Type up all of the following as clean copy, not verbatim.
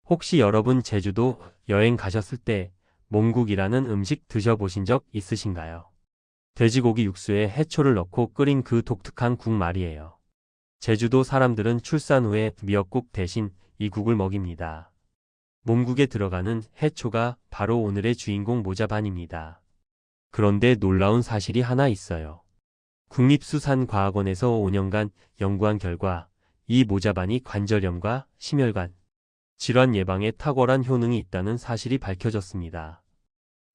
혹시 여러분 제주도 여행 가셨을 때 몽국이라는 음식 드셔보신 적 있으신가요? 돼지고기 육수에 해초를 넣고 끓인 그 독특한 국 말이에요. 제주도 사람들은 출산 후에 미역국 대신 이 국을 먹입니다. 몽국에 들어가는 해초가 바로 오늘의 주인공 모자반입니다. 그런데 놀라운 사실이 하나 있어요. 국립수산과학원에서 5년간 연구한 결과 이 모자반이 관절염과 심혈관 질환 예방에 탁월한 효능이 있다는 사실이 밝혀졌습니다.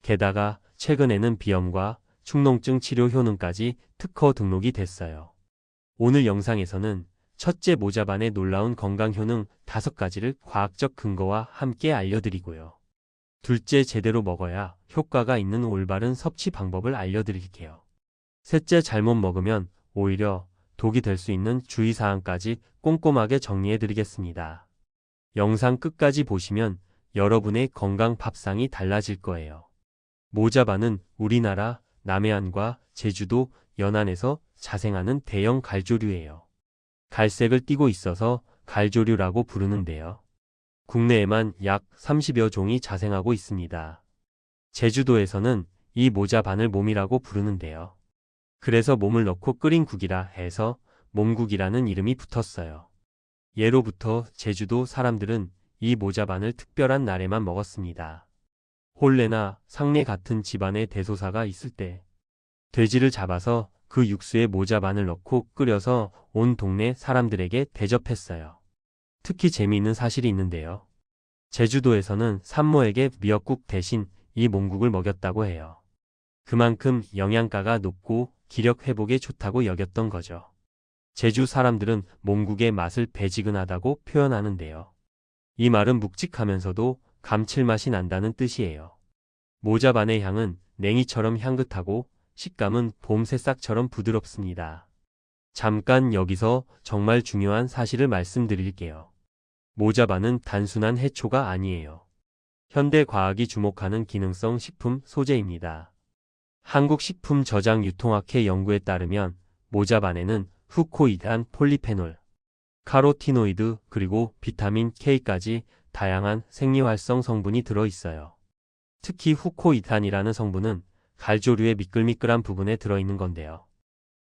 게다가 최근에는 비염과 축농증 치료 효능까지 특허 등록이 됐어요. 오늘 영상에서는 첫째 모자반의 놀라운 건강 효능 5가지를 과학적 근거와 함께 알려드리고요. 둘째 제대로 먹어야 효과가 있는 올바른 섭취 방법을 알려드릴게요. 셋째 잘못 먹으면 오히려 독이 될 수 있는 주의사항까지 꼼꼼하게 정리해드리겠습니다. 영상 끝까지 보시면 여러분의 건강 밥상이 달라질 거예요. 모자반은 우리나라 남해안과 제주도 연안에서 자생하는 대형 갈조류예요. 갈색을 띠고 있어서 갈조류라고 부르는데요. 국내에만 약 30여 종이 자생하고 있습니다. 제주도에서는 이 모자반을 몸이라고 부르는데요. 그래서 몸을 넣고 끓인 국이라 해서 몸국이라는 이름이 붙었어요. 예로부터 제주도 사람들은 이 모자반을 특별한 날에만 먹었습니다. 혼례나 상례 같은 집안에 대소사가 있을 때 돼지를 잡아서 그 육수에 모자반을 넣고 끓여서 온 동네 사람들에게 대접했어요. 특히 재미있는 사실이 있는데요. 제주도에서는 산모에게 미역국 대신 이 몸국을 먹였다고 해요. 그만큼 영양가가 높고 기력 회복에 좋다고 여겼던 거죠. 제주 사람들은 몸국의 맛을 배지근하다고 표현하는데요. 이 말은 묵직하면서도 감칠맛이 난다는 뜻이에요. 모자반의 향은 냉이처럼 향긋하고 식감은 봄 새싹처럼 부드럽습니다. 잠깐 여기서 정말 중요한 사실을 말씀드릴게요. 모자반은 단순한 해초가 아니에요. 현대 과학이 주목하는 기능성 식품 소재입니다. 한국식품저장유통학회 연구에 따르면 모자반에는 후코이단 폴리페놀, 카로티노이드 그리고 비타민 K까지 다양한 생리활성 성분이 들어있어요. 특히 후코이단이라는 성분은 갈조류의 미끌미끌한 부분에 들어있는 건데요.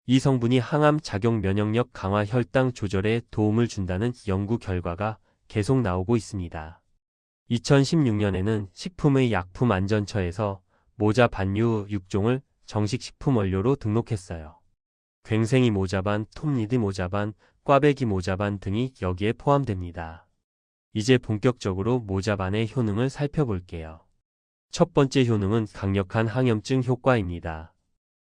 이 성분이 항암 작용 면역력 강화 혈당 조절에 도움을 준다는 연구 결과가 계속 나오고 있습니다. 2016년에는 식품의 약품안전처에서 모자 반류 6종을 정식 식품 원료로 등록했어요. 괭생이 모자반, 톱니드 모자반, 꽈배기 모자반 등이 여기에 포함됩니다. 이제 본격적으로 모자반의 효능을 살펴볼게요. 첫 번째 효능은 강력한 항염증 효과입니다.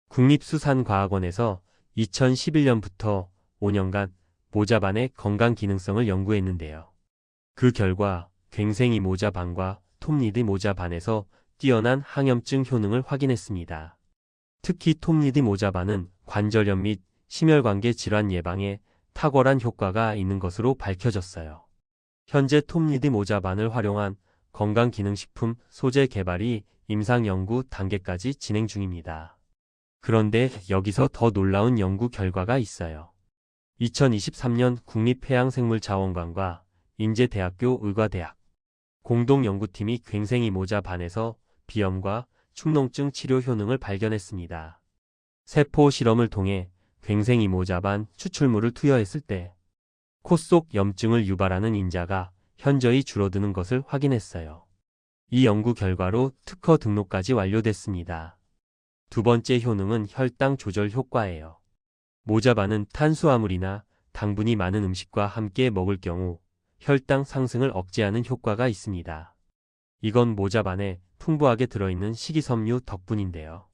국립수산과학원에서 2011년부터 5년간 모자반의 건강 기능성을 연구했는데요. 그 결과 괭생이 모자반과 톱니드 모자반에서 뛰어난 항염증 효능을 확인했습니다. 특히 톱니드 모자반은 관절염 및 심혈관계 질환 예방에 탁월한 효과가 있는 것으로 밝혀졌어요. 현재 톱니드 모자반을 활용한 건강기능식품 소재 개발이 임상연구 단계까지 진행 중입니다. 그런데 여기서 더 놀라운 연구 결과가 있어요. 2023년 국립해양생물자원관과 인제대학교 의과대학 공동연구팀이 괭생이 모자반에서 비염과 축농증 치료 효능을 발견했습니다. 세포 실험을 통해 괭생이 모자반 추출물을 투여했을 때 코 속 염증을 유발하는 인자가 현저히 줄어드는 것을 확인했어요. 이 연구 결과로 특허 등록까지 완료됐습니다. 두 번째 효능은 혈당 조절 효과예요. 모자반은 탄수화물이나 당분이 많은 음식과 함께 먹을 경우 혈당 상승을 억제하는 효과가 있습니다. 이건 모자반에 풍부하게 들어있는 식이섬유 덕분인데요.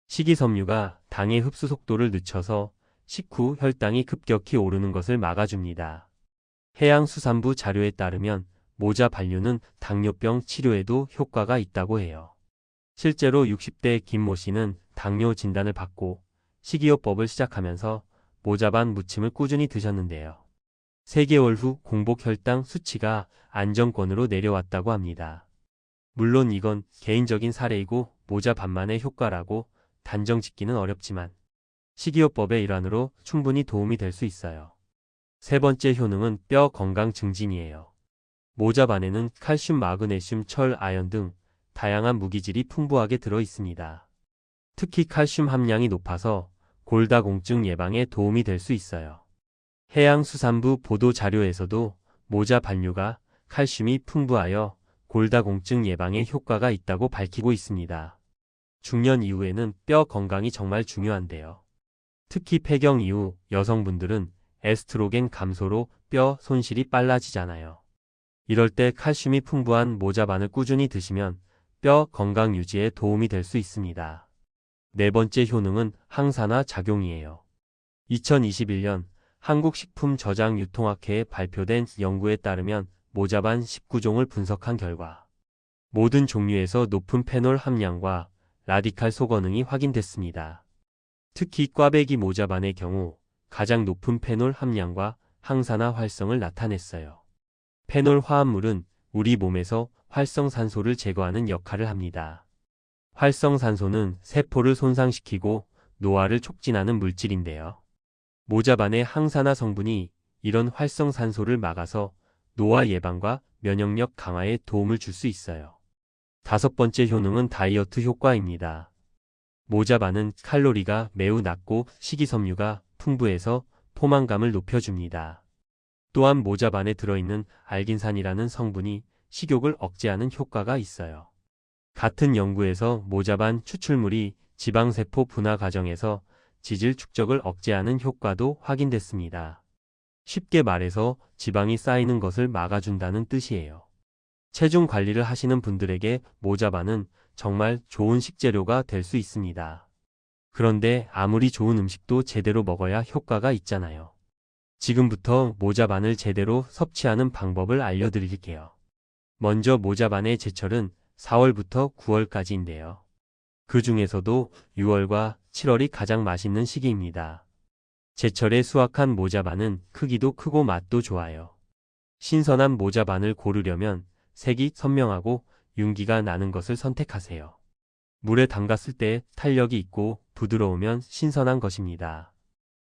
식이섬유가 당의 흡수 속도를 늦춰서 식후 혈당이 급격히 오르는 것을 막아줍니다. 해양수산부 자료에 따르면 모자 반류는 당뇨병 치료에도 효과가 있다고 해요. 실제로 60대 김모 씨는 당뇨 진단을 받고 식이요법을 시작하면서 모자반 무침을 꾸준히 드셨는데요. 3개월 후 공복 혈당 수치가 안정권으로 내려왔다고 합니다. 물론 이건 개인적인 사례이고 모자반만의 효과라고 단정 짓기는 어렵지만 식이요법의 일환으로 충분히 도움이 될 수 있어요. 세 번째 효능은 뼈 건강 증진이에요. 모자반에는 칼슘, 마그네슘, 철, 아연 등 다양한 무기질이 풍부하게 들어 있습니다. 특히 칼슘 함량이 높아서 골다공증 예방에 도움이 될 수 있어요. 해양수산부 보도 자료에서도 모자 반류가 칼슘이 풍부하여 골다공증 예방에 효과가 있다고 밝히고 있습니다. 중년 이후에는 뼈 건강이 정말 중요한데요. 특히 폐경 이후 여성분들은 에스트로겐 감소로 뼈 손실이 빨라지잖아요. 이럴 때 칼슘이 풍부한 모자반을 꾸준히 드시면 뼈 건강 유지에 도움이 될 수 있습니다. 네 번째 효능은 항산화 작용이에요. 2021년 한국식품저장유통학회에 발표된 연구에 따르면 모자반 19종을 분석한 결과 모든 종류에서 높은 페놀 함량과 라디칼 소거능이 확인됐습니다. 특히 꽈배기 모자반의 경우 가장 높은 페놀 함량과 항산화 활성을 나타냈어요. 페놀 화합물은 우리 몸에서 활성산소를 제거하는 역할을 합니다. 활성산소는 세포를 손상시키고 노화를 촉진하는 물질인데요. 모자반의 항산화 성분이 이런 활성산소를 막아서 노화 예방과 면역력 강화에 도움을 줄 수 있어요. 다섯 번째 효능은 다이어트 효과입니다. 모자반은 칼로리가 매우 낮고 식이섬유가 풍부해서 포만감을 높여줍니다. 또한 모자반에 들어있는 알긴산이라는 성분이 식욕을 억제하는 효과가 있어요. 같은 연구에서 모자반 추출물이 지방세포 분화 과정에서 지질 축적을 억제하는 효과도 확인됐습니다. 쉽게 말해서 지방이 쌓이는 것을 막아준다는 뜻이에요. 체중 관리를 하시는 분들에게 모자반은 정말 좋은 식재료가 될 수 있습니다. 그런데 아무리 좋은 음식도 제대로 먹어야 효과가 있잖아요. 지금부터 모자반을 제대로 섭취하는 방법을 알려드릴게요. 먼저 모자반의 제철은 4월부터 9월까지인데요. 그 중에서도 6월과 7월이 가장 맛있는 시기입니다. 제철에 수확한 모자반은 크기도 크고 맛도 좋아요. 신선한 모자반을 고르려면 색이 선명하고 윤기가 나는 것을 선택하세요. 물에 담갔을 때 탄력이 있고 부드러우면 신선한 것입니다.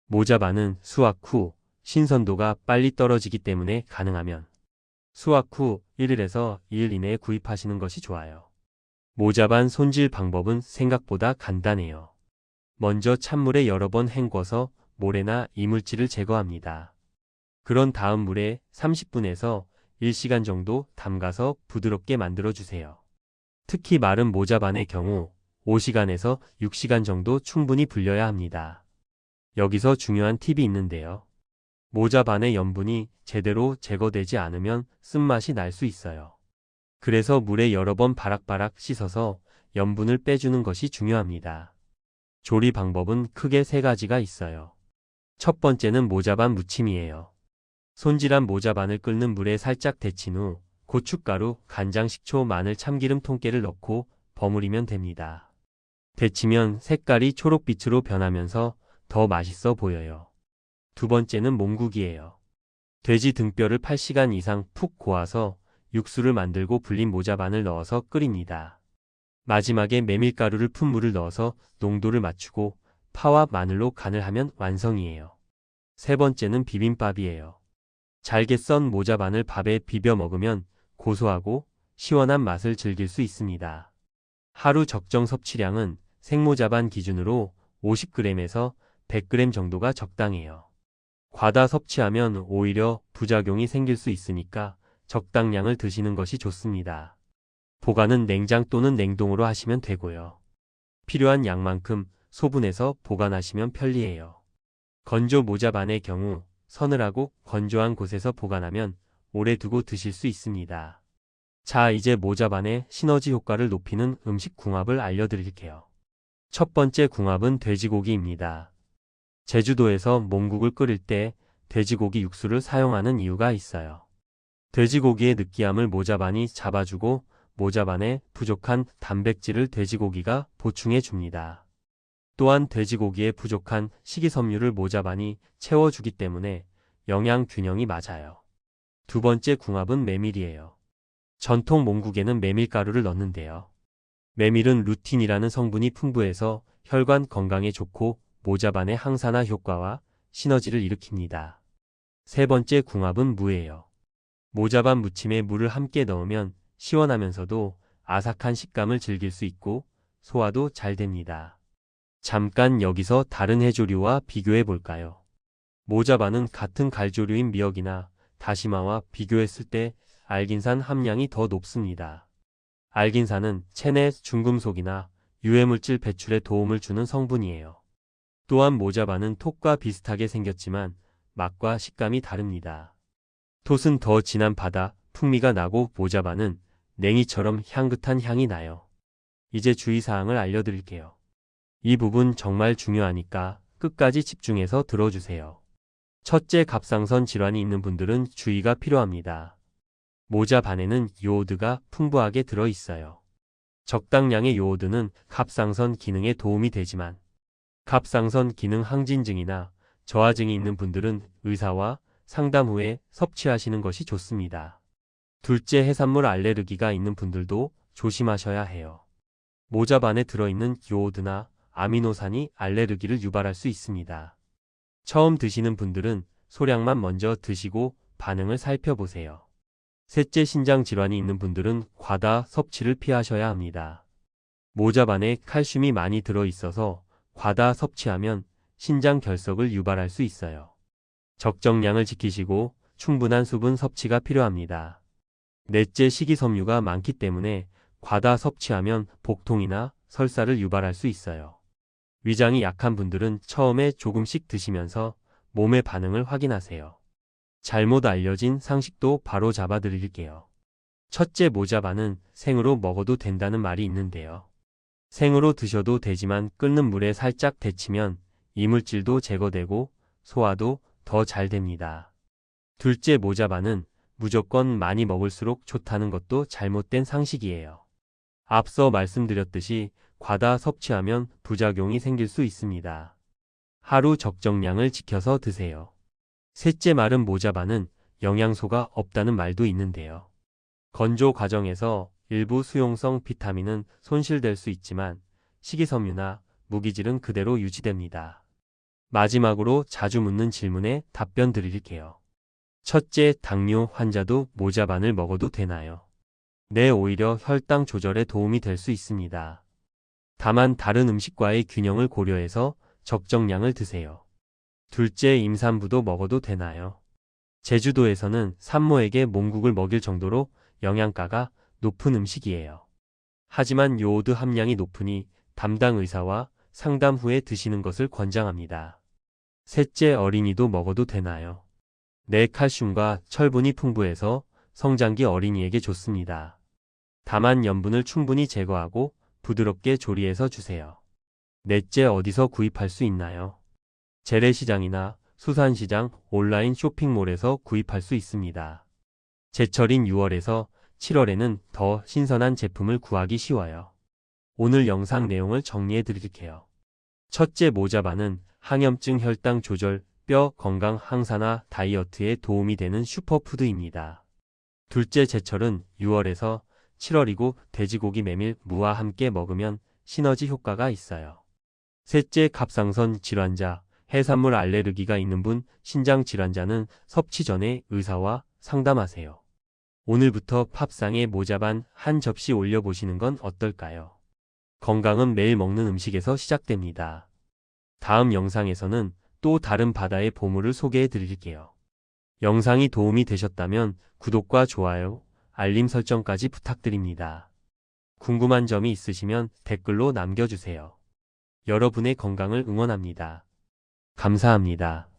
모자반은 수확 후 신선도가 빨리 떨어지기 때문에 가능하면 수확 후 1일에서 2일 이내에 구입하시는 것이 좋아요. 모자반 손질 방법은 생각보다 간단해요. 먼저 찬물에 여러 번 헹궈서 모래나 이물질을 제거합니다. 그런 다음 물에 30분에서 1시간 정도 담가서 부드럽게 만들어주세요. 특히 마른 모자반의 경우 5시간에서 6시간 정도 충분히 불려야 합니다. 여기서 중요한 팁이 있는데요. 모자반의 염분이 제대로 제거되지 않으면 쓴맛이 날 수 있어요. 그래서 물에 여러 번 바락바락 씻어서 염분을 빼주는 것이 중요합니다. 조리 방법은 크게 세 가지가 있어요. 첫 번째는 모자반 무침이에요. 손질한 모자반을 끓는 물에 살짝 데친 후 고춧가루, 간장, 식초, 마늘, 참기름, 통깨를 넣고 버무리면 됩니다. 데치면 색깔이 초록빛으로 변하면서 더 맛있어 보여요. 두 번째는 몽국이에요. 돼지 등뼈를 8시간 이상 푹 고아서 육수를 만들고 불린 모자반을 넣어서 끓입니다. 마지막에 메밀가루를 푼 물을 넣어서 농도를 맞추고 파와 마늘로 간을 하면 완성이에요. 세 번째는 비빔밥이에요. 잘게 썬 모자반을 밥에 비벼 먹으면 고소하고 시원한 맛을 즐길 수 있습니다. 하루 적정 섭취량은 생모자반 기준으로 50g에서 100g 정도가 적당해요. 과다 섭취하면 오히려 부작용이 생길 수 있으니까 적당량을 드시는 것이 좋습니다. 보관은 냉장 또는 냉동으로 하시면 되고요. 필요한 양만큼 소분해서 보관하시면 편리해요. 건조 모자반의 경우 서늘하고 건조한 곳에서 보관하면 오래 두고 드실 수 있습니다. 자, 이제 모자반의 시너지 효과를 높이는 음식 궁합을 알려드릴게요. 첫 번째 궁합은 돼지고기입니다. 제주도에서 몽국을 끓일 때 돼지고기 육수를 사용하는 이유가 있어요. 돼지고기의 느끼함을 모자반이 잡아주고 모자반에 부족한 단백질을 돼지고기가 보충해 줍니다. 또한 돼지고기에 부족한 식이섬유를 모자반이 채워주기 때문에 영양 균형이 맞아요. 두 번째 궁합은 메밀이에요. 전통 몽국에는 메밀가루를 넣는데요. 메밀은 루틴이라는 성분이 풍부해서 혈관 건강에 좋고 모자반의 항산화 효과와 시너지를 일으킵니다. 세 번째 궁합은 무예요. 모자반 무침에 물을 함께 넣으면 시원하면서도 아삭한 식감을 즐길 수 있고 소화도 잘 됩니다. 잠깐 여기서 다른 해조류와 비교해 볼까요? 모자반은 같은 갈조류인 미역이나 다시마와 비교했을 때 알긴산 함량이 더 높습니다. 알긴산은 체내 중금속이나 유해물질 배출에 도움을 주는 성분이에요. 또한 모자반은 톳과 비슷하게 생겼지만 맛과 식감이 다릅니다. 톳은 더 진한 바다 풍미가 나고 모자반은 냉이처럼 향긋한 향이 나요. 이제 주의사항을 알려드릴게요. 이 부분 정말 중요하니까 끝까지 집중해서 들어주세요. 첫째, 갑상선 질환이 있는 분들은 주의가 필요합니다. 모자반에는 요오드가 풍부하게 들어있어요. 적당량의 요오드는 갑상선 기능에 도움이 되지만 갑상선 기능 항진증이나 저하증이 있는 분들은 의사와 상담 후에 섭취하시는 것이 좋습니다. 둘째, 해산물 알레르기가 있는 분들도 조심하셔야 해요. 모자반에 들어있는 요오드나 아미노산이 알레르기를 유발할 수 있습니다. 처음 드시는 분들은 소량만 먼저 드시고 반응을 살펴보세요. 셋째, 신장 질환이 있는 분들은 과다 섭취를 피하셔야 합니다. 모자반에 칼슘이 많이 들어있어서 과다 섭취하면 신장 결석을 유발할 수 있어요. 적정량을 지키시고 충분한 수분 섭취가 필요합니다. 넷째, 식이섬유가 많기 때문에 과다 섭취하면 복통이나 설사를 유발할 수 있어요. 위장이 약한 분들은 처음에 조금씩 드시면서 몸의 반응을 확인하세요. 잘못 알려진 상식도 바로 잡아드릴게요. 첫째, 모자반은 생으로 먹어도 된다는 말이 있는데요. 생으로 드셔도 되지만 끓는 물에 살짝 데치면 이물질도 제거되고 소화도 더 잘 됩니다. 둘째, 모자반은 무조건 많이 먹을수록 좋다는 것도 잘못된 상식이에요. 앞서 말씀드렸듯이 과다 섭취하면 부작용이 생길 수 있습니다. 하루 적정량을 지켜서 드세요. 셋째, 마른 모자반은 영양소가 없다는 말도 있는데요. 건조 과정에서 일부 수용성 비타민은 손실될 수 있지만 식이섬유나 무기질은 그대로 유지됩니다. 마지막으로 자주 묻는 질문에 답변 드릴게요. 첫째, 당뇨 환자도 모자반을 먹어도 되나요? 네, 오히려 혈당 조절에 도움이 될 수 있습니다. 다만 다른 음식과의 균형을 고려해서 적정량을 드세요. 둘째, 임산부도 먹어도 되나요? 제주도에서는 산모에게 몽국을 먹일 정도로 영양가가 높은 음식이에요. 하지만 요오드 함량이 높으니 담당 의사와 상담 후에 드시는 것을 권장합니다. 셋째, 어린이도 먹어도 되나요? 네, 칼슘과 철분이 풍부해서 성장기 어린이에게 좋습니다. 다만 염분을 충분히 제거하고 부드럽게 조리해서 주세요. 넷째, 어디서 구입할 수 있나요? 재래시장이나 수산시장, 온라인 쇼핑몰에서 구입할 수 있습니다. 제철인 6월에서 7월에는 더 신선한 제품을 구하기 쉬워요. 오늘 영상 내용을 정리해 드릴게요. 첫째, 모자반은 항염증, 혈당 조절, 뼈 건강, 항산화, 다이어트에 도움이 되는 슈퍼푸드입니다. 둘째, 제철은 6월에서 7월이고 돼지고기, 메밀, 무와 함께 먹으면 시너지 효과가 있어요. 셋째, 갑상선 질환자, 해산물 알레르기가 있는 분, 신장 질환자는 섭취 전에 의사와 상담하세요. 오늘부터 팝상에 모자반 한 접시 올려보시는 건 어떨까요? 건강은 매일 먹는 음식에서 시작됩니다. 다음 영상에서는 또 다른 바다의 보물을 소개해 드릴게요. 영상이 도움이 되셨다면 구독과 좋아요, 알림 설정까지 부탁드립니다. 궁금한 점이 있으시면 댓글로 남겨주세요. 여러분의 건강을 응원합니다. 감사합니다.